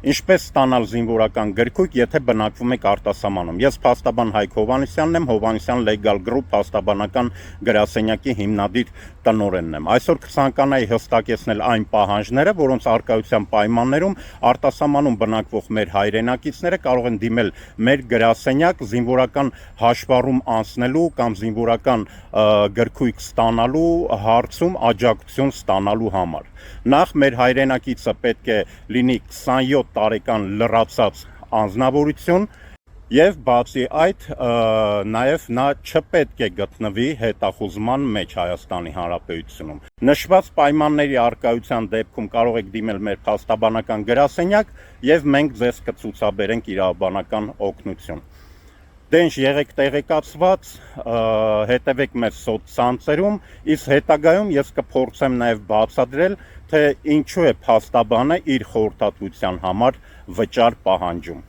Ինչպես ստանալ զինվորական գրքույկ, եթե բնակվում եք արտասահմանում։ Ես փաստաբան Հայկ Հովհաննիսյանն եմ, Հովհաննիսյան Legal Group փաստաբանական գրասենյակի հիմնադիր տնօրենն եմ։ Այսօր կցանկանայի հստակեցնել այն պահանջները, որոնց առկայության պայմաններում արտասահմանում բնակվող մեր հայրենակիցները կարող են դիմել մեր գրասենյակ զինվորական հաշվառում անցնելու կամ զինվորական գրքույկ ստանալու հարցում աջակցություն ստանալու համար։ Նախ մեր հայրենակիցը պետք է լինի 27 տարեկան լրացած անձնավորություն եւ բացի այդ նաեւ նա չպետք է գտնվի հետախուզման մեջ Հայաստանի Հանրապետությունում։ Նշված պայմանների առկայության դեպքում կարող եք դիմել մեր փաստաբանական գրասենյակ եւ մենք ձեզ կցուցաբերենք իրավաբանական օգնություն։ Դենջ եղեք տեղեկացված, հետևեք մեր սոցցանցերում, իսկ հետագայում ես կփորձեմ նաև բացատրել, թե ինչու է փաստաբանը իր խորհրդատվության համար վճար պահանջում։